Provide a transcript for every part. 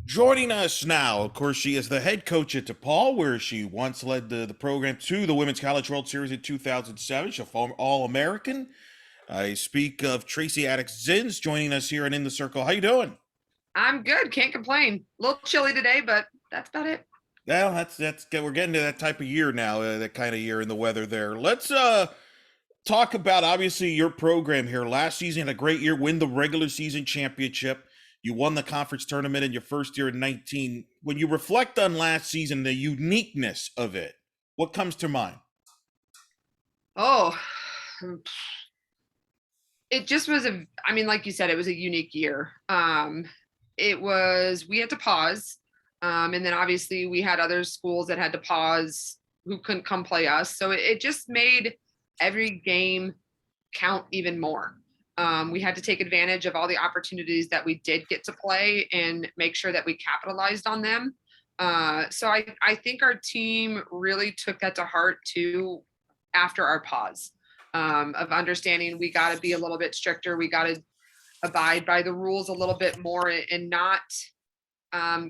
Joining us now, of course, she is the head coach at DePaul, where she once led the program to the Women's College World Series in 2007. She's a former All-American. I speak of Tracie Adix Zins joining us here and in the circle. How you doing? I'm good. Can't complain. A little chilly today, but that's about it. Well, that's we're getting to that type of year now, that kind of year in the weather there. Let's talk about obviously your program here. Last season had a great year, win the regular season championship. You won the conference tournament in your first year in 19. When you reflect on last season, the uniqueness of it, what comes to mind? Oh, it just was I mean, like you said, it was a unique year. We had to pause. And then obviously we had other schools that had to pause who couldn't come play us. So it just made every game count even more. We had to take advantage of all the opportunities that we did get to play and make sure that we capitalized on them. So I think our team really took that to heart too after our pause, of understanding we got to be a little bit stricter. We got to abide by the rules a little bit more and not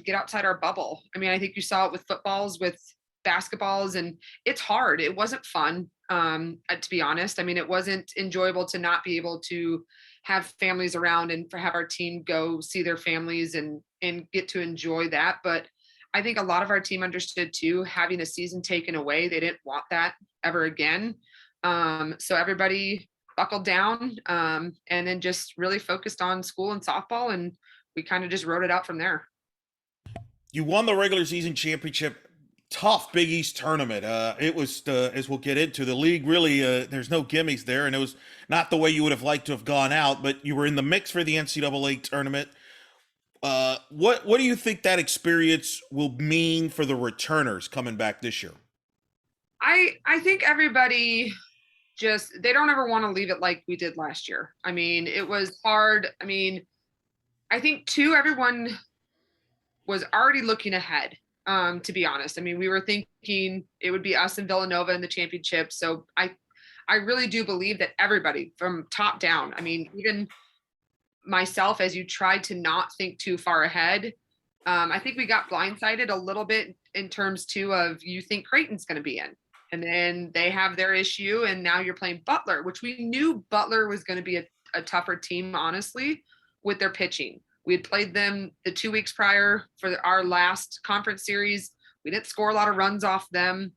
get outside our bubble. I mean, I think you saw it with footballs, with basketballs, and it's hard. It wasn't fun, to be honest. I mean, it wasn't enjoyable to not be able to have families around and for have our team go see their families and get to enjoy that. But I think a lot of our team understood too, having a season taken away, they didn't want that ever again. So everybody buckled down, and then just really focused on school and softball, and we kind of just wrote it out from there. You won the regular season championship. Tough Big East tournament. It was, as we'll get into, the league really, there's no gimmies there, and it was not the way you would have liked to have gone out, but you were in the mix for the NCAA tournament. What do you think that experience will mean for the returners coming back this year? I think everybody just they don't ever want to leave it like we did last year. I mean, it was hard. I mean, I think too everyone was already looking ahead. To be honest, I mean, we were thinking it would be us and Villanova in the championship. So I really do believe that everybody from top down. I mean, even myself, as you tried to not think too far ahead. I think we got blindsided a little bit in terms too of you think Creighton's going to be in, and then they have their issue, and now you're playing Butler, which we knew Butler was going to be a tougher team, honestly, with their pitching. We had played them the 2 weeks prior for our last conference series. We didn't score a lot of runs off them.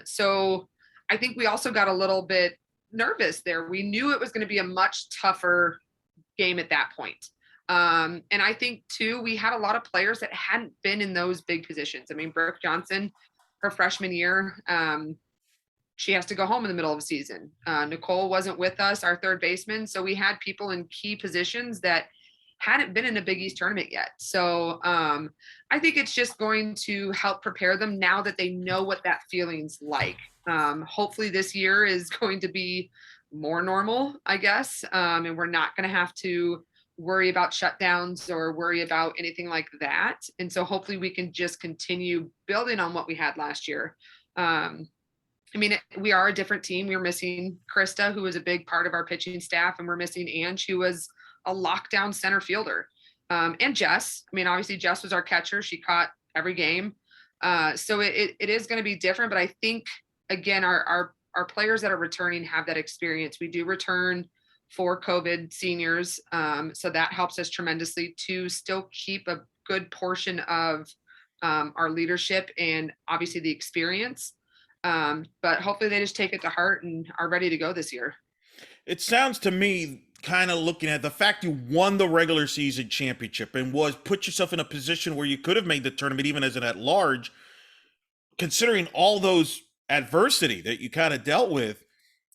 So I think we also got a little bit nervous there. We knew it was going to be a much tougher game at that point. And I think too, we had a lot of players that hadn't been in those big positions. I mean, Brooke Johnson, her freshman year, she has to go home in the middle of the season. Nicole wasn't with us, our third baseman. So we had people in key positions that hadn't been in a Big East tournament yet. So I think it's just going to help prepare them now that they know what that feeling's like. Hopefully this year is going to be more normal, I guess. And we're not going to have to worry about shutdowns or worry about anything like that. And so hopefully we can just continue building on what we had last year. I mean, we are a different team. We were missing Krista, who was a big part of our pitching staff, and we're missing Ange, who was a lockdown center fielder. And Jess. I mean, obviously Jess was our catcher. She caught every game. So it is going to be different. But I think, again, our players that are returning have that experience. We do return for COVID seniors. So that helps us tremendously to still keep a good portion of our leadership and obviously the experience. But hopefully they just take it to heart and are ready to go this year. It sounds to me, kind of looking at the fact you won the regular season championship and was put yourself in a position where you could have made the tournament even as an at large, considering all those adversity that you kind of dealt with,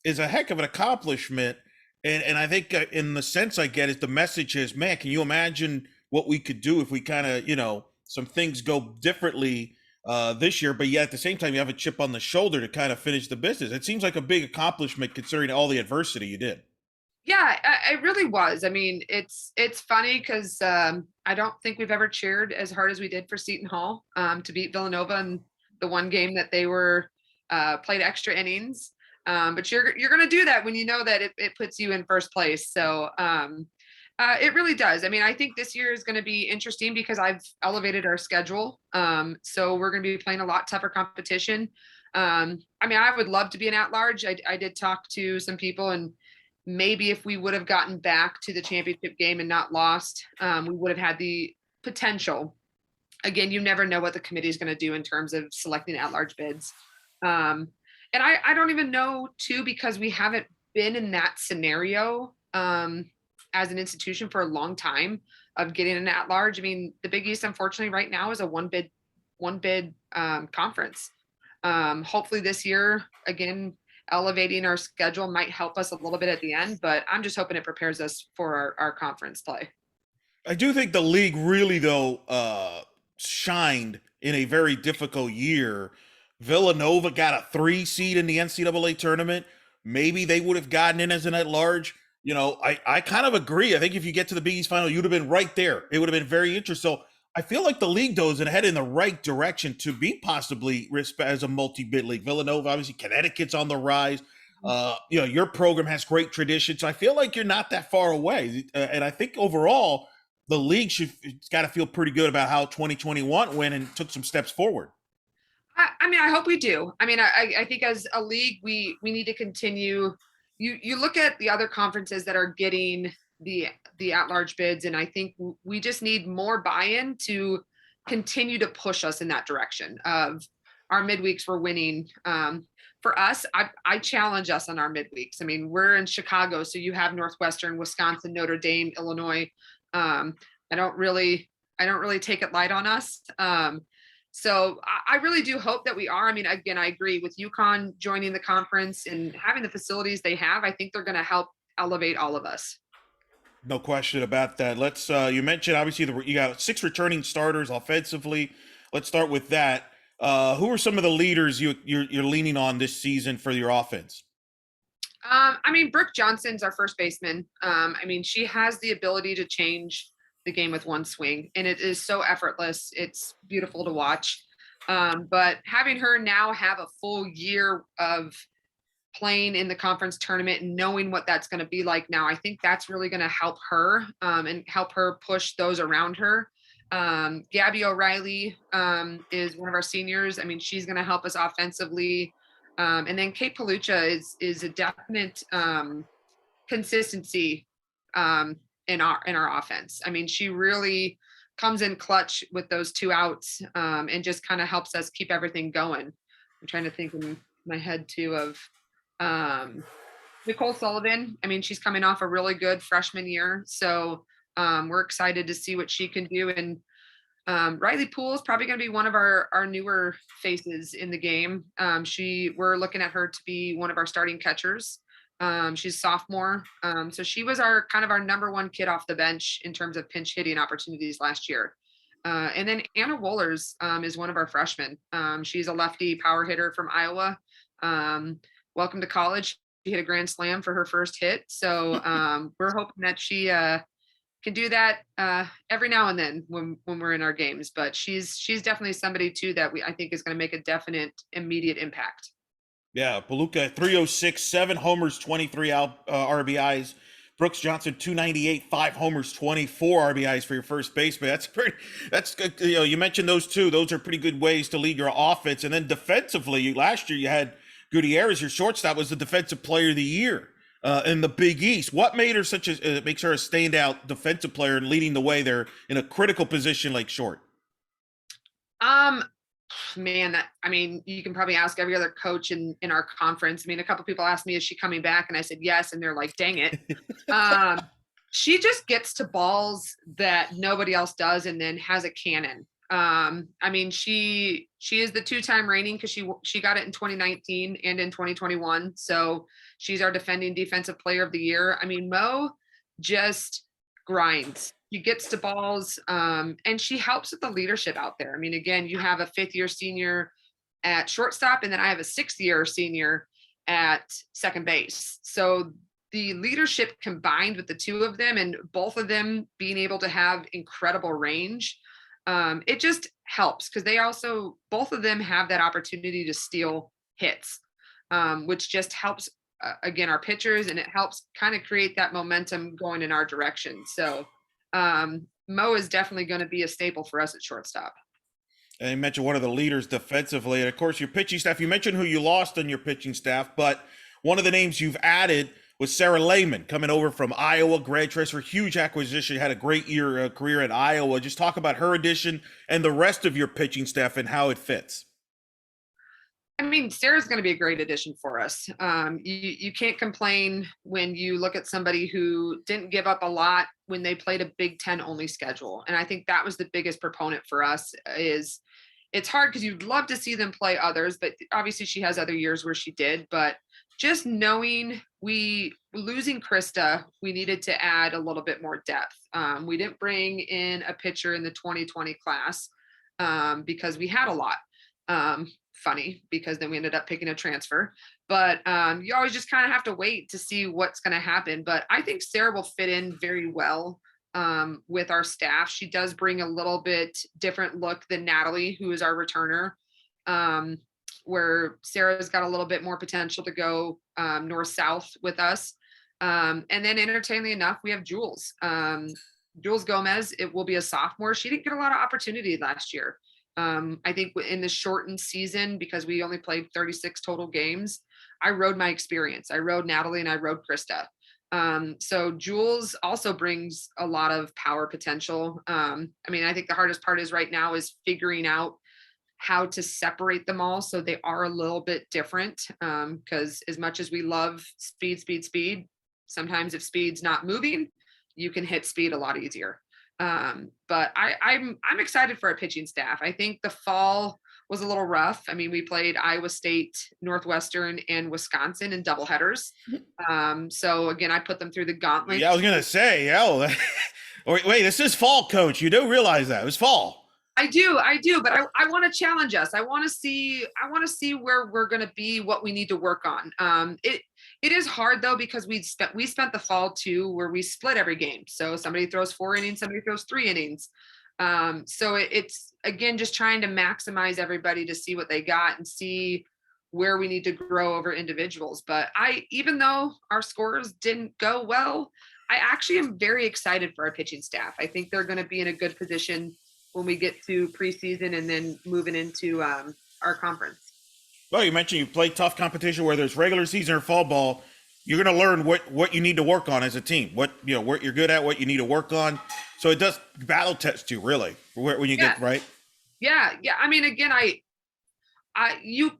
is a heck of an accomplishment. And I think, in the sense I get is the message is, man, can you imagine what we could do if we kind of, some things go differently this year, but yet at the same time, you have a chip on the shoulder to kind of finish the business. It seems like a big accomplishment considering all the adversity you did. Yeah, it really was. I mean, it's funny because I don't think we've ever cheered as hard as we did for Seton Hall to beat Villanova in the one game that they were played extra innings. But you're going to do that when you know that it puts you in first place. So It really does. I mean, I think this year is going to be interesting because I've elevated our schedule. So we're going to be playing a lot tougher competition. I mean, I would love to be an at-large. I did talk to some people, and maybe if we would have gotten back to the championship game and not lost, we would have had the potential. Again, you never know what the committee is going to do in terms of selecting at-large bids. And I don't even know too, because we haven't been in that scenario. As an institution for a long time of getting an at-large. I mean, the Big East, unfortunately, right now is a one bid conference. Hopefully this year, again, elevating our schedule might help us a little bit at the end, but I'm just hoping it prepares us for our conference play. I do think the league really, though, shined in a very difficult year. Villanova got a 3 seed in the NCAA tournament. Maybe they would have gotten in as an at-large. You know, I kind of agree. I think if you get to the Big East final, you'd have been right there. It would have been very interesting. So I feel like the league, though, is head in the right direction to be possibly as a multi-bid league. Villanova, obviously, Connecticut's on the rise. You know, your program has great tradition. So I feel like you're not that far away. And I think overall, the league it's got to feel pretty good about how 2021 went and took some steps forward. I mean, I hope we do. I mean, I think as a league, we need to continue. You look at the other conferences that are getting the at-large bids, and I think we just need more buy-in to continue to push us in that direction of our midweeks we're winning. For us, I challenge us on our midweeks. I mean, we're in Chicago, so you have Northwestern, Wisconsin, Notre Dame, Illinois. I don't really take it light on us. So I really do hope that we are. I mean, again, I agree with UConn joining the conference and having the facilities they have. I think they're going to help elevate all of us. No question about that. Let's. You mentioned obviously you got 6 returning starters offensively. Let's start with that. Who are some of the leaders you're leaning on this season for your offense? I mean, Brooke Johnson's our first baseman. I mean, she has the ability to change the game with one swing, and it is so effortless. It's beautiful to watch. But having her now have a full year of playing in the conference tournament and knowing what that's going to be like now, I think that's really going to help her and help her push those around her. Gabby O'Reilly is one of our seniors. I mean, she's going to help us offensively. And then Kate Palucha is a definite consistency in our offense. I mean, she really comes in clutch with those 2 outs and just kind of helps us keep everything going. I'm trying to think in my head too of Nicole Sullivan. I mean, she's coming off a really good freshman year. So we're excited to see what she can do. And Riley Poole is probably going to be one of our newer faces in the game. We're looking at her to be one of our starting catchers. She's a sophomore. So she was our number 1 kid off the bench in terms of pinch hitting opportunities last year. And then Anna Wohlers is one of our freshmen. She's a lefty power hitter from Iowa. Welcome to college. She hit a grand slam for her first hit. So we're hoping that she can do that every now and then when we're in our games. But she's definitely somebody too that I think is going to make a definite immediate impact. Yeah, Paluca 306, 7 homers, 23 RBIs. Brooks Johnson 298, 5 homers, 24 RBIs for your first baseman. That's good. You know, you mentioned those 2. Those are pretty good ways to lead your offense. And then defensively, last year you had Gutierrez, your shortstop, was the defensive player of the year in the Big East. What made her makes her a standout defensive player and leading the way there in a critical position like short? Man, you can probably ask every other coach in our conference. I mean, a couple people asked me, is she coming back? And I said, yes. And they're like, dang it. She just gets to balls that nobody else does and then has a cannon. I mean, she is the 2-time reigning because she got it in 2019 and in 2021. So she's our defending defensive player of the year. I mean, Mo just grinds. She gets to balls and she helps with the leadership out there. I mean, again, you have a 5th-year senior at shortstop, and then I have a 6th-year senior at second base. So the leadership combined with the 2 of them and both of them being able to have incredible range, it just helps because both of them have that opportunity to steal hits, which just helps again, our pitchers, and it helps kind of create that momentum going in our direction. So Mo is definitely going to be a staple for us at shortstop. And you mentioned one of the leaders defensively. And of course, your pitching staff, you mentioned who you lost on your pitching staff, but one of the names you've added was Sarah Lehman, coming over from Iowa, grad transfer, huge acquisition, had a great career at Iowa. Just talk about her addition and the rest of your pitching staff and how it fits. I mean, Sarah's going to be a great addition for us. You can't complain when you look at somebody who didn't give up a lot when they played a Big Ten only schedule. And I think that was the biggest proponent for us. Is it's hard because you'd love to see them play others, but obviously she has other years where she did. But just knowing losing Krista, we needed to add a little bit more depth. We didn't bring in a pitcher in the 2020 class because we had a lot. Funny, because then we ended up picking a transfer, but you always just kind of have to wait to see what's going to happen. But I think Sarah will fit in very well with our staff. She does bring a little bit different look than Natalie, who is our returner, where Sarah's got a little bit more potential to go north-south with us. And then entertainingly enough, we have Jules. Jules Gomez, it will be a sophomore. She didn't get a lot of opportunity last year. I think in the shortened season, because we only played 36 total games, I rode my experience. I rode Natalie and I rode Krista. So Jules also brings a lot of power potential. I mean, I think the hardest part is right now is figuring out how to separate them all so they are a little bit different. Because as much as we love speed, sometimes if speed's not moving, you can hit speed a lot easier. But I'm excited for our pitching staff. I think the fall was a little rough. I mean, we played Iowa State, Northwestern, and Wisconsin in doubleheaders. So again, I put them through the gauntlet. Yeah, I was gonna say, wait, this is fall, Coach. You do realize that it was fall. I do, but I want to challenge us. I want to see where we're going to be, what we need to work on. It is hard though, because we spent the fall too, where we split every game. So somebody throws 4 innings, somebody throws 3 innings. So it's again, just trying to maximize everybody to see what they got and see where we need to grow over individuals. But even though our scores didn't go well, I actually am very excited for our pitching staff. I think they're going to be in a good position when we get to preseason and then moving into our conference. Well, you mentioned you play tough competition, whether it's regular season or fall ball. You're going to learn what you need to work on as a team, what you're good at, what you need to work on. So it does battle test you really when you get right. Yeah. I mean, again, you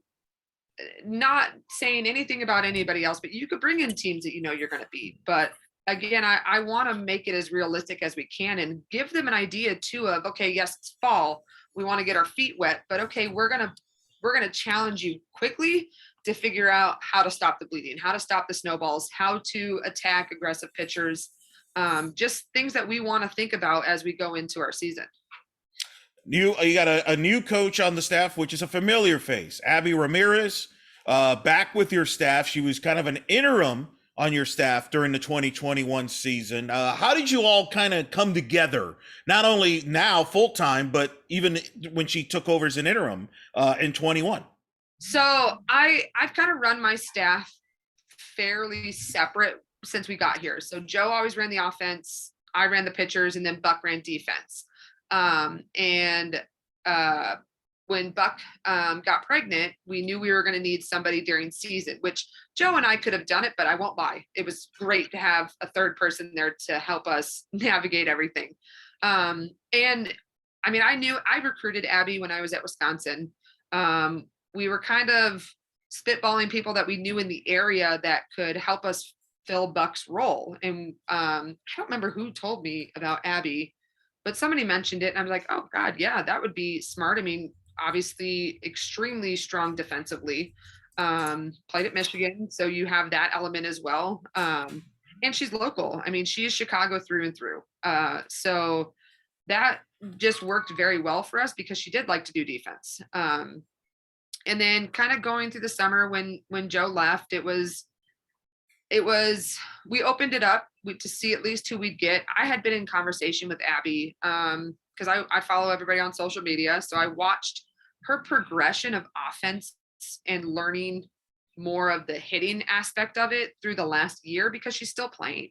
not saying anything about anybody else, but you could bring in teams that you're going to beat. But again, I want to make it as realistic as we can and give them an idea too of, okay, yes, it's fall. We want to get our feet wet, but okay, we're going to challenge you quickly to figure out how to stop the bleeding, how to stop the snowballs, how to attack aggressive pitchers, just things that we want to think about as we go into our season. You got a new coach on the staff, which is a familiar face, Abby Ramirez, back with your staff. She was kind of an interim on your staff during the 2021 season. How did you all kind of come together? Not only now full-time, but even when she took over as an interim in 21. So I've kind of run my staff fairly separate since we got here. So Joe always ran the offense, I ran the pitchers, and then Buck ran defense. When Buck got pregnant, we knew we were going to need somebody during season, which Joe and I could have done it, but I won't lie. It was great to have a third person there to help us navigate everything. And I mean, I recruited Abby when I was at Wisconsin. We were kind of spitballing people that we knew in the area that could help us fill Buck's role. And I don't remember who told me about Abby, but somebody mentioned it and I was like, oh God, yeah, that would be smart. I mean, obviously extremely strong defensively, played at Michigan. So you have that element as well. And she's local. I mean, she is Chicago through and through. So that just worked very well for us because she did like to do defense. And then kind of going through the summer when Joe left, we opened it up to see at least who we'd get. I had been in conversation with Abby because I follow everybody on social media. So I watched her progression of offense and learning more of the hitting aspect of it through the last year because she's still playing.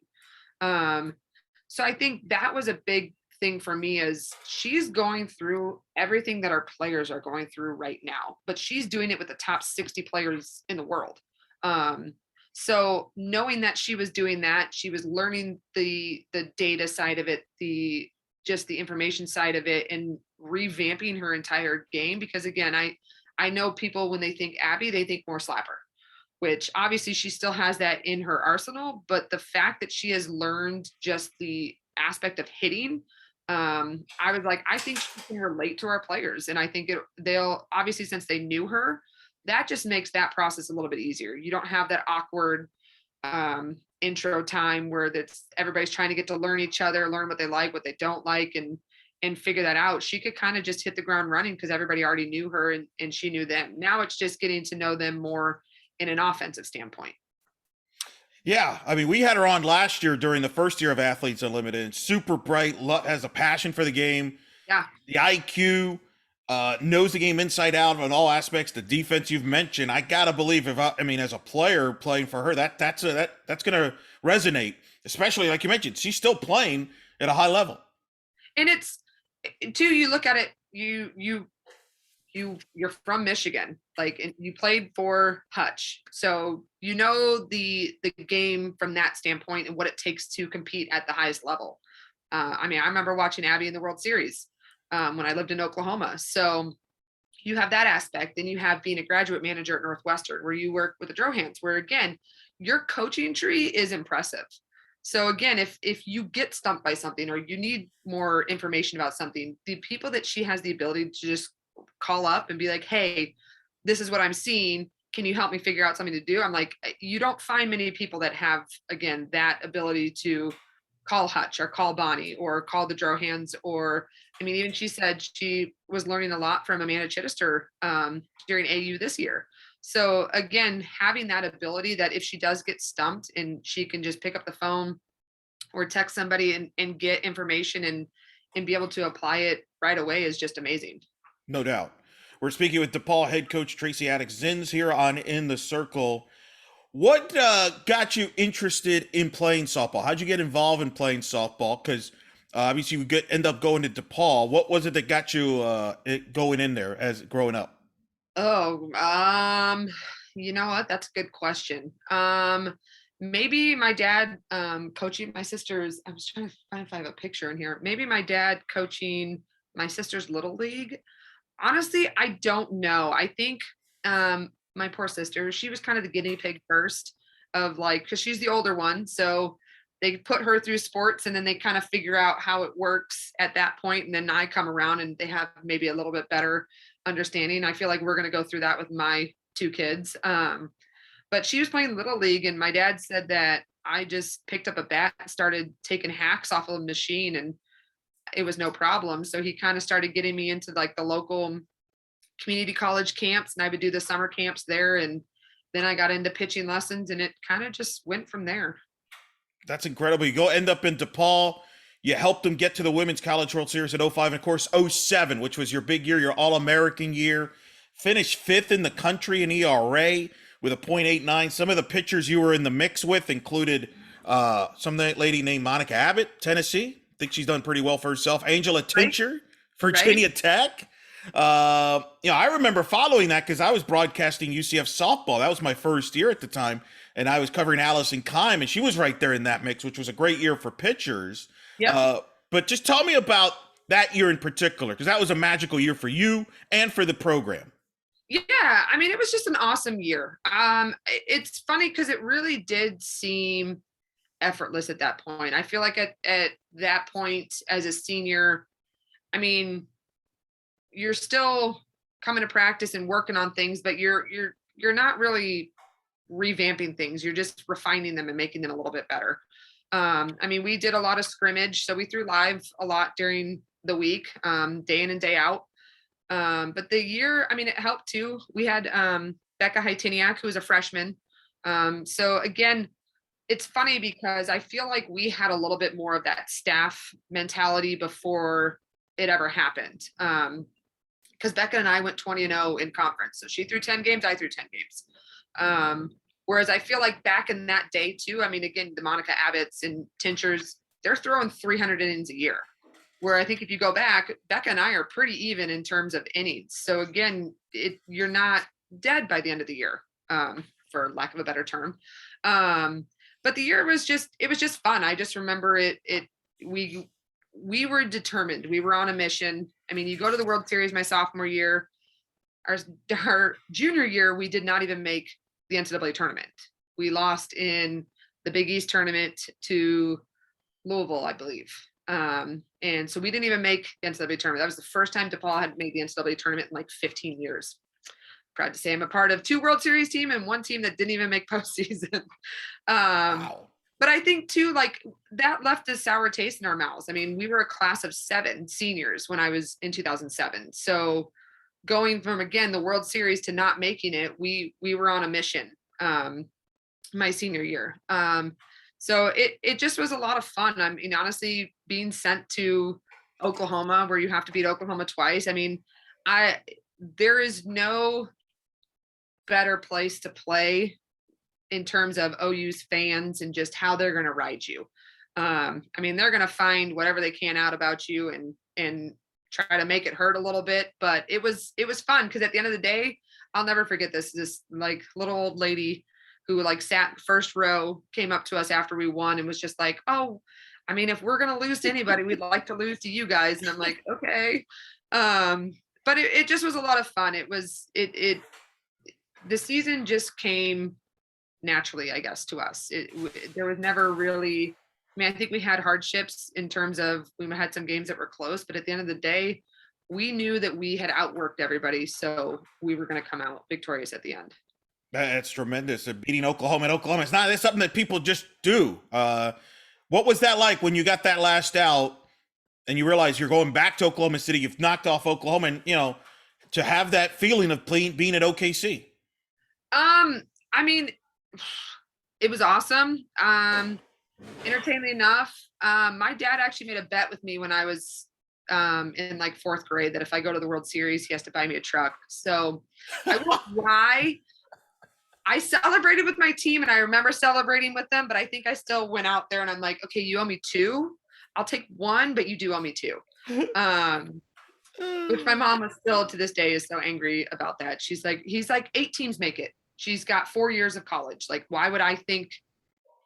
So I think that was a big thing for me is she's going through everything that our players are going through right now, but she's doing it with the top 60 players in the world. So knowing that she was doing that, she was learning the data side of it, the information side of it, and revamping her entire game. Because again, I know people, when they think Abby, they think more slapper, which obviously she still has that in her arsenal. But the fact that she has learned just the aspect of hitting, I was like, I think she can relate to our players. And I think they'll obviously, since they knew her, that just makes that process a little bit easier. You don't have that awkward intro time where everybody's trying to get to learn each other, learn what they like, what they don't like, and figure that out. She could kind of just hit the ground running because everybody already knew her and she knew them. Now it's just getting to know them more in an offensive standpoint. Yeah, I mean, we had her on last year during the first year of Athletes Unlimited, and super bright, has a passion for the game. Yeah. The IQ, knows the game inside out on all aspects. The defense you've mentioned, I gotta believe as a player playing for her, that's gonna resonate, especially like you mentioned, she's still playing at a high level. And it's too, you look at it, you're from Michigan, like you played for Hutch, so you know the game from that standpoint and what it takes to compete at the highest level. I remember watching Abby in the World Series when I lived in Oklahoma. So you have that aspect. Then you have being a graduate manager at Northwestern, where you work with the Drohans, where again, your coaching tree is impressive. So again, if you get stumped by something or you need more information about something, the people that she has the ability to just call up and be like, hey, this is what I'm seeing. Can you help me figure out something to do? I'm like, you don't find many people that have, again, that ability to call Hutch or call Bonnie or call the Drohans. Or, even she said she was learning a lot from Amanda Chittister during AU this year. So again, having that ability that if she does get stumped and she can just pick up the phone or text somebody and get information and be able to apply it right away is just amazing. No doubt. We're speaking with DePaul head coach Tracie Adix Zins here on In the Circle. What got you interested in playing softball? How'd you get involved in playing softball? Because obviously you end up going to DePaul. What was it that got you going in there as growing up? Oh, you know what? That's a good question. Maybe my dad coaching my sister's. I was trying to find if I have a picture in here. Maybe my dad coaching my sister's little league. Honestly, I don't know. I think my poor sister, she was kind of the guinea pig first of because she's the older one. So they put her through sports and then they kind of figure out how it works at that point. And then I come around and they have maybe a little bit better understanding. I feel like we're going to go through that with my two kids. But she was playing little league and my dad said that I just picked up a bat and started taking hacks off of a machine and it was no problem. So he kind of started getting me into the local community college camps and I would do the summer camps there. And then I got into pitching lessons and it kind of just went from there. That's incredible. You end up in DePaul. You helped them get to the Women's College World Series at 05 and of course 07, which was your big year, your All-American year. Finished fifth in the country in ERA with a .89. Some of the pitchers you were in the mix with included some lady named Monica Abbott, Tennessee. I think she's done pretty well for herself. Angela Tincher, Virginia Tech. I remember following that because I was broadcasting UCF softball. That was my first year at the time, and I was covering Allison Kime, and she was right there in that mix, which was a great year for pitchers. Yeah. But just tell me about that year in particular, because that was a magical year for you and for the program. Yeah, it was just an awesome year. It's funny because it really did seem effortless at that point. I feel like at that point as a senior, you're still coming to practice and working on things, but you're not really revamping things. You're just refining them and making them a little bit better. We did a lot of scrimmage, so we threw live a lot during the week, day in and day out. But the year, it helped too. We had Becca Hytiniak, who was a freshman. So again, it's funny because I feel like we had a little bit more of that staff mentality before it ever happened. Because Becca and I went 20-0 in conference. So she threw 10 games, I threw 10 games. Whereas I feel like back in that day too, I mean, again, the Monica Abbotts and Tinchers, they're throwing 300 innings a year. Where I think if you go back, Becca and I are pretty even in terms of innings. So again, you're not dead by the end of the year, for lack of a better term. But the year was just fun. I just remember we were determined. We were on a mission. I mean, you go to the World Series my sophomore year. Our junior year, we did not even make the NCAA tournament. We lost in the Big East tournament to Louisville, I believe. And so we didn't even make the NCAA tournament. That was the first time DePaul had made the NCAA tournament in like 15 years. Proud to say I'm a part of 2 World Series team and 1 team that didn't even make postseason. Wow. But I think too, like that left a sour taste in our mouths. I mean, we were a class of 7 seniors when I was in 2007. So going from, again, the World Series to not making it, we were on a mission, my senior year. So it just was a lot of fun. I mean, honestly, being sent to Oklahoma where you have to beat Oklahoma twice. I mean, there is no better place to play in terms of OU's fans and just how they're going to ride you. I mean, they're going to find whatever they can out about you and try to make it hurt a little bit, but it was fun because at the end of the day, I'll never forget this like little old lady who like sat first row came up to us after we won and was just like, oh, I mean, if we're going to lose to anybody, we'd like to lose to you guys. And I'm like, okay. But it just was a lot of fun. The season just came naturally, I guess, to us. There was never really, I mean, I think we had hardships in terms of we had some games that were close, but at the end of the day, we knew that we had outworked everybody. So we were going to come out victorious at the end. That's tremendous. Beating Oklahoma in Oklahoma. It's something that people just do. What was that like when you got that last out and you realize you're going back to Oklahoma City? You've knocked off Oklahoma, and to have that feeling of being at OKC. I mean, it was awesome. Entertaining enough. My dad actually made a bet with me when I was in like 4th grade that if I go to the World Series, he has to buy me a truck. So I won't lie. I celebrated with my team and I remember celebrating with them, but I think I still went out there and I'm like, okay, you owe me 2. I'll take 1, but you do owe me 2. Which my mom was still to this day is so angry about that. He's like 8 teams make it. She's got 4 years of college. Like, why would I think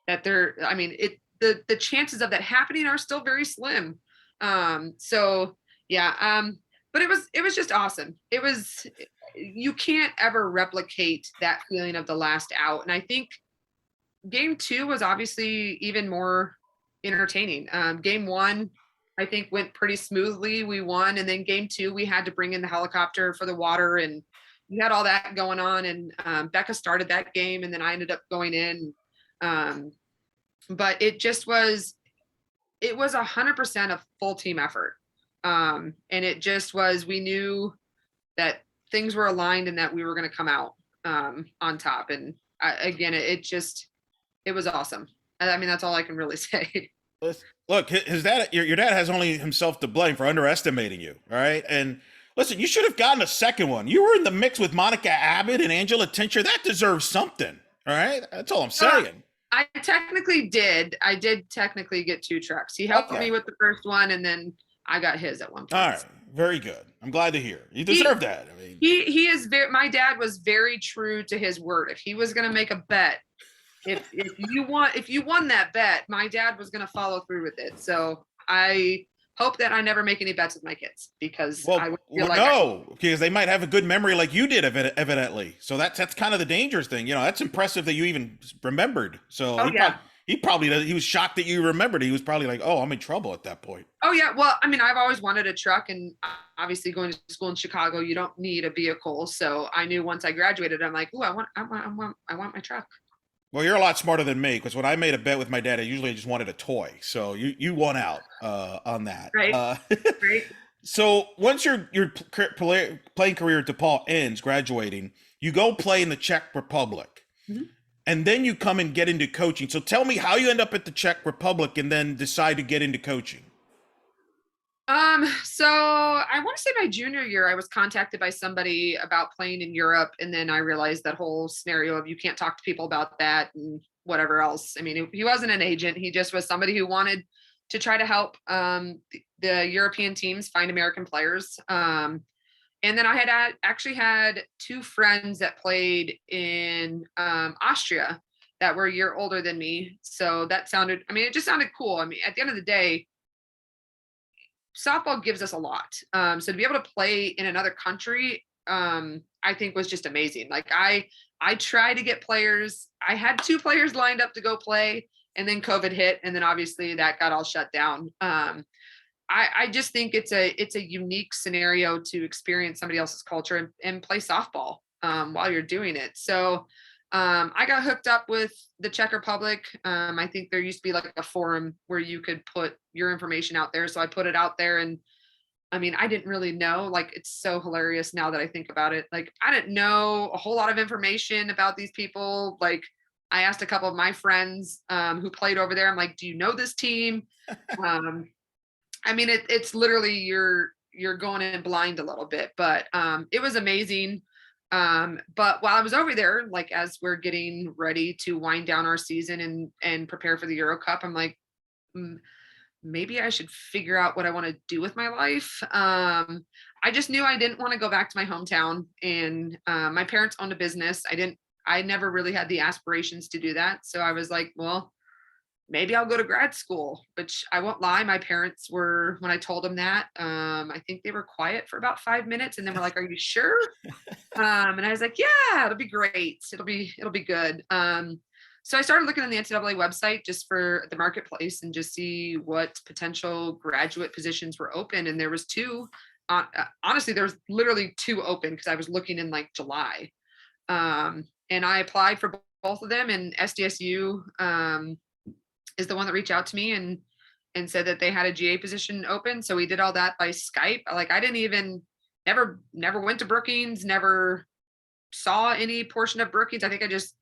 that the chances of that happening are still very slim. So yeah. But it was just awesome. You can't ever replicate that feeling of the last out. And I think game 2 was obviously even more entertaining. Game 1, I think went pretty smoothly. We won. And then game 2, we had to bring in the helicopter for the water and we had all that going on. And Becca started that game and then I ended up going in. But it was 100% a full team effort. And it just was, we knew that things were aligned and that we were going to come out on top. And it was awesome. I mean, that's all I can really say. Look, his dad, your dad has only himself to blame for underestimating you. All right. And listen, you should have gotten a second one. You were in the mix with Monica Abbott and Angela Tincher. That deserves something. All right. That's all I'm saying. I technically did. I did technically get 2 trucks. He helped me with the first one and then I got his at one point. All right. Very good. I'm glad to hear. You deserve that. I mean, he is my dad was very true to his word. If he was going to make a bet, if you won that bet, my dad was going to follow through with it. So I hope that I never make any bets with my kids because I would feel because they might have a good memory like you did evidently. So that's kind of the dangerous thing. That's impressive that you even remembered. So he was shocked that you remembered. He was probably like, oh, I'm in trouble at that point. Oh yeah. Well, I mean, I've always wanted a truck and obviously going to school in Chicago, you don't need a vehicle. So I knew once I graduated, I'm like, oh, I want my truck. Well, you're a lot smarter than me because when I made a bet with my dad, I usually just wanted a toy. So you won out on that. Right. Right. So once your playing career at DePaul ends, graduating, you go play in the Czech Republic. Mm-hmm. And then you come and get into coaching. So tell me how you end up at the Czech Republic and then decide to get into coaching. So I want to say my junior year, I was contacted by somebody about playing in Europe. And then I realized that whole scenario of you can't talk to people about that and whatever else. I mean, he wasn't an agent. He just was somebody who wanted to try to help the European teams find American players. And then I had actually had two friends that played in Austria that were a year older than me. So that sounded, I mean, it just sounded cool. I mean, at the end of the day, softball gives us a lot. So to be able to play in another country, I think was just amazing. Like I try to get players. I had two players lined up to go play, and then COVID hit, and then obviously that got all shut down. I just think it's a unique scenario to experience somebody else's culture and play softball while you're doing it. So I got hooked up with the Czech Republic. I think there used to be like a forum where you could put your information out there. So I put it out there, and I mean, I didn't really know, like, it's so hilarious now that I think about it. Like, I didn't know a whole lot of information about these people. Like, I asked a couple of my friends who played over there. I'm like, do you know this team? I mean, it's literally you're going in blind a little bit, but it was amazing. But while I was over there, like as we're getting ready to wind down our season and prepare for the Euro Cup, I'm like, maybe I should figure out what I want to do with my life. I just knew I didn't want to go back to my hometown, and my parents owned a business. I never really had the aspirations to do that. So I was like, well, maybe I'll go to grad school, which I won't lie. My parents were, when I told them that, I think they were quiet for about 5 minutes, and then were like, are you sure? And I was like, yeah, it'll be great. It'll be good. So I started looking on the NCAA website just for the marketplace and just see what potential graduate positions were open. And there was two, honestly, there was literally two open because I was looking in like July. And I applied for both of them, and SDSU is the one that reached out to me and said that they had a GA position open. So we did all that by Skype. Like I didn't even never went to Brookings, never saw any portion of Brookings. I think I just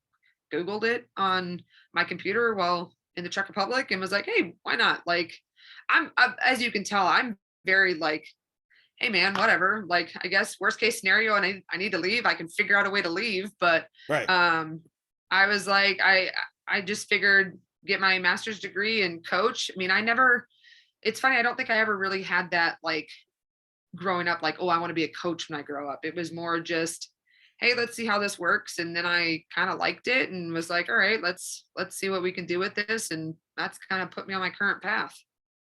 Googled it on my computer while in the Czech Republic and was like, hey, why not? Like as you can tell, I'm very like, hey man, whatever. Like, I guess worst case scenario, and I need to leave, I can figure out a way to leave. But Right. I was like, I just figured get my master's degree and coach. I mean, it's funny, I don't think I ever really had that like growing up, like, oh, I want to be a coach when I grow up. It was more just, hey, let's see how this works. And then I kind of liked it and was like, all right, let's see what we can do with this. And that's kind of put me on my current path.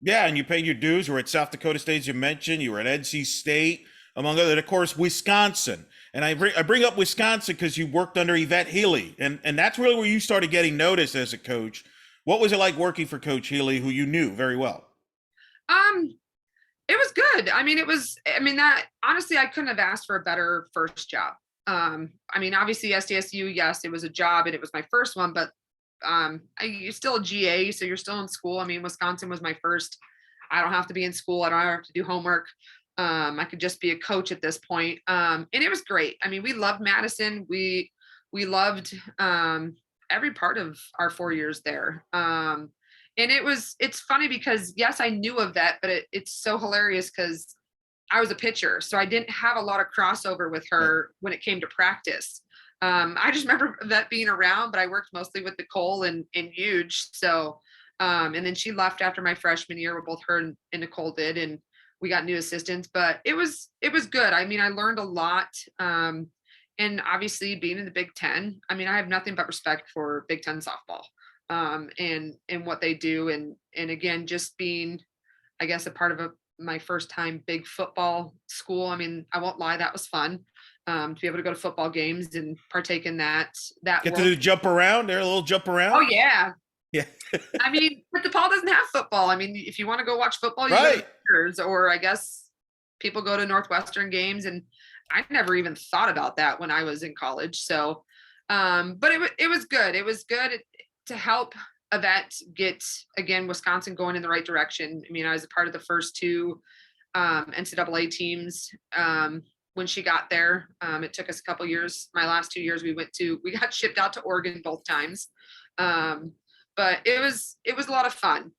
Yeah, and you paid your dues. You were at South Dakota State, as you mentioned. You were at NC State, among other, and of course, Wisconsin. And I bring up Wisconsin because you worked under Yvette Healy, and that's really where you started getting noticed as a coach. What was it like working for Coach Healy, who you knew very well? It was good. I mean, that honestly, I couldn't have asked for a better first job. I mean, obviously SDSU, yes, it was a job and it was my first one, but you're still a GA, so you're still in school. I mean, Wisconsin was my first. I don't have to be in school. I don't have to do homework. I could just be a coach at this point. And it was great. I mean, we loved Madison. We loved every part of our 4 years there. And it's funny because yes, I knew of that, but it's so hilarious because I was a pitcher, so I didn't have a lot of crossover with her when it came to practice. I just remember that being around, but I worked mostly with Nicole and Huge. So, and then she left after my freshman year, where both her and Nicole did, and we got new assistants, but it was good. I mean, I learned a lot. And obviously being in the Big Ten, I mean, I have nothing but respect for Big Ten softball, and what they do. And again, just being, I guess, a part of my first time big football school. I mean, I won't lie, that was fun. To be able to go to football games and partake in that Get to do jump around there, a little jump around. Oh yeah. Yeah. I mean, but DePaul doesn't have football. I mean, if you want to go watch football, you Right. go to Lakers, or I guess people go to Northwestern games, and I never even thought about that when I was in college. So, but it was good. It was good to help Yvette get, again, Wisconsin going in the right direction. I mean, I was a part of the first two NCAA teams when she got there. It took us a couple years. My last 2 years, we got shipped out to Oregon both times. But it was a lot of fun.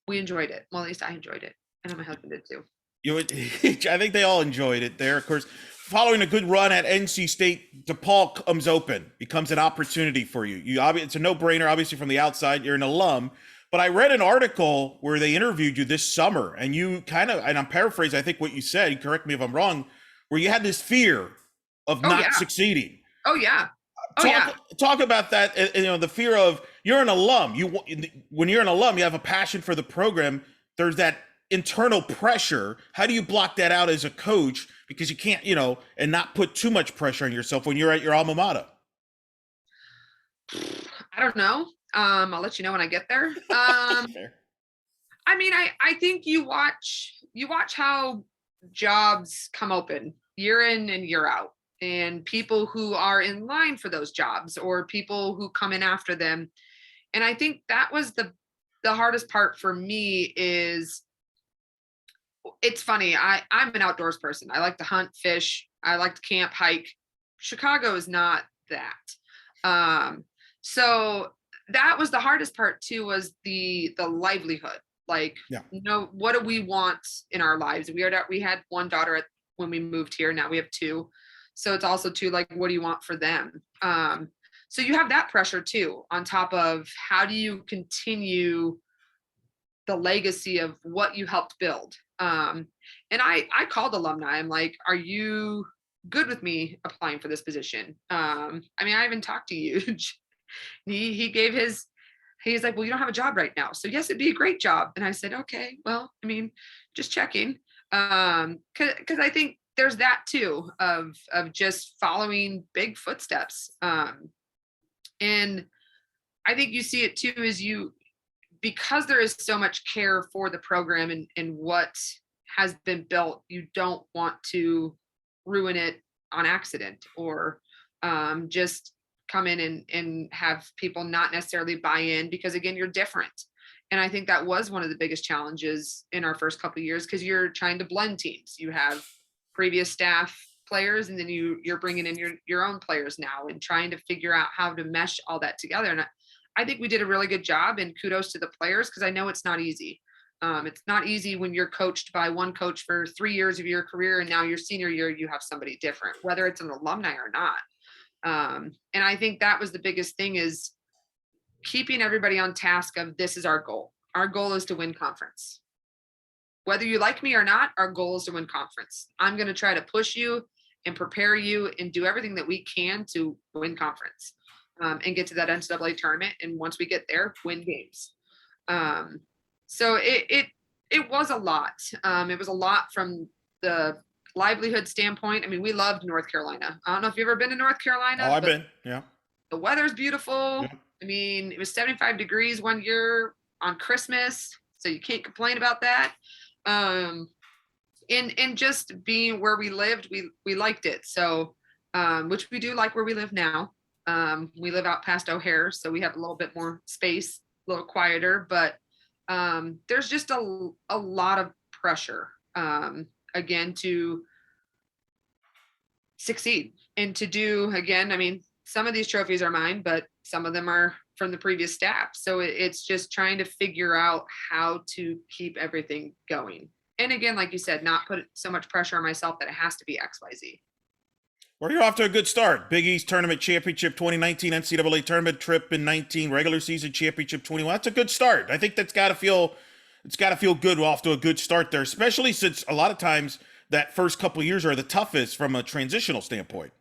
We enjoyed it. Well, at least I enjoyed it. I know my husband did too. I think they all enjoyed it there. Of course, following a good run at NC State, DePaul comes open, becomes an opportunity for you. It's a no-brainer, obviously, from the outside. You're an alum. But I read an article where they interviewed you this summer, and you kind of, and I'm paraphrasing, I think what you said, correct me if I'm wrong, where you had this fear of not succeeding. Oh, yeah. Oh, Talk about that, the fear of, you're an alum. When you're an alum, you have a passion for the program. There's that internal pressure. How do you block that out as a coach? Because you can't, and not put too much pressure on yourself when you're at your alma mater. I don't know. I'll let you know when I get there. I mean, I think you watch how jobs come open year in and year out, and people who are in line for those jobs or people who come in after them. And I think that was the hardest part for me. Is it's funny. I'm an outdoors person. I like to hunt, fish. I like to camp, hike. Chicago is not that. So that was the hardest part too, was the livelihood. Like, what do we want in our lives? We had one daughter when we moved here. Now we have two. So it's also too, like, what do you want for them? So you have that pressure too, on top of how do you continue the legacy of what you helped build. And I called alumni. I'm like, are you good with me applying for this position? I mean, I even talked to you. He gave he's like, well, you don't have a job right now. So yes, it'd be a great job. And I said, okay, well, I mean, just checking. Cause I think there's that too, of just following big footsteps. And I think you see it too, because there is so much care for the program and what has been built, you don't want to ruin it on accident, or just come in and have people not necessarily buy in, because again, you're different. And I think that was one of the biggest challenges in our first couple of years, because you're trying to blend teams. You have previous staff players, and then you're bringing in your own players now, and trying to figure out how to mesh all that together. And I think we did a really good job, and kudos to the players, because I know it's not easy. It's not easy when you're coached by one coach for 3 years of your career, and now your senior year, you have somebody different, whether it's an alumni or not. And I think that was the biggest thing, is keeping everybody on task of, this is our goal. Our goal is to win conference. Whether you like me or not, our goal is to win conference. I'm going to try to push you and prepare you and do everything that we can to win conference, and get to that NCAA tournament. And once we get there, win games. So it was a lot. It was a lot from the livelihood standpoint. I mean, we loved North Carolina. I don't know if you've ever been to North Carolina. Oh, I've been, yeah. The weather's beautiful. Yeah. I mean, it was 75 degrees one year on Christmas, so you can't complain about that. And just being where we lived, we liked it. So, which we do like where we live now. We live out past O'Hare, so we have a little bit more space, a little quieter, but there's just a lot of pressure, again, to succeed and to do, again, I mean, some of these trophies are mine, but some of them are from the previous staff. So it's just trying to figure out how to keep everything going. And again, like you said, not put so much pressure on myself that it has to be XYZ. Well, you're off to a good start. Big East Tournament Championship 2019, NCAA Tournament Trip in 19, regular season championship 21. That's a good start. I think it's got to feel good. We're off to a good start there, especially since a lot of times that first couple of years are the toughest from a transitional standpoint.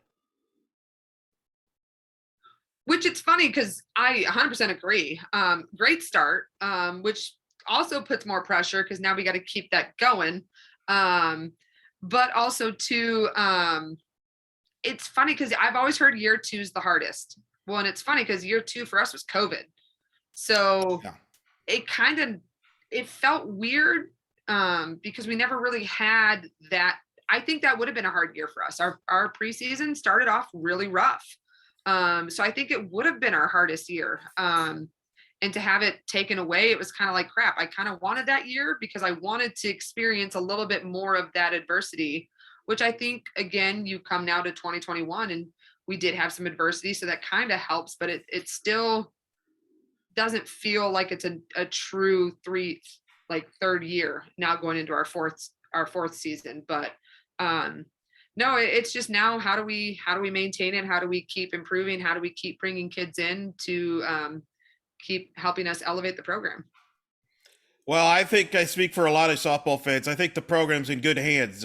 Which it's funny, because I 100% agree. Great start, which also puts more pressure, because now we got to keep that going. But also too, it's funny because I've always heard year 2 is the hardest. Well, and it's funny because year 2 for us was COVID. So it felt weird, because we never really had that. I think that would have been a hard year for us. Our preseason started off really rough. So I think it would have been our hardest year. And to have it taken away, it was kind of like, crap, I kind of wanted that year, because I wanted to experience a little bit more of that adversity, which I think, again, you come now to 2021 and we did have some adversity. So that kind of helps, but it still doesn't feel like it's a true like third year now, going into our fourth season. But no, it's just now, how do we maintain it? How do we keep improving? How do we keep bringing kids in to keep helping us elevate the program? Well, I think I speak for a lot of softball fans. I think the program's in good hands,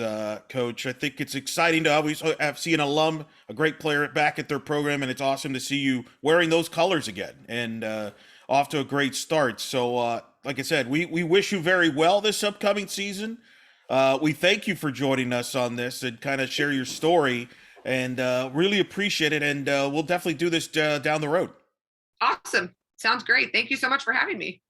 Coach. I think it's exciting to always see an alum, a great player back at their program, and it's awesome to see you wearing those colors again and off to a great start. So, like I said, we wish you very well this upcoming season. We thank you for joining us on this and kind of share your story, and really appreciate it. And we'll definitely do this down the road. Awesome. Sounds great. Thank you so much for having me.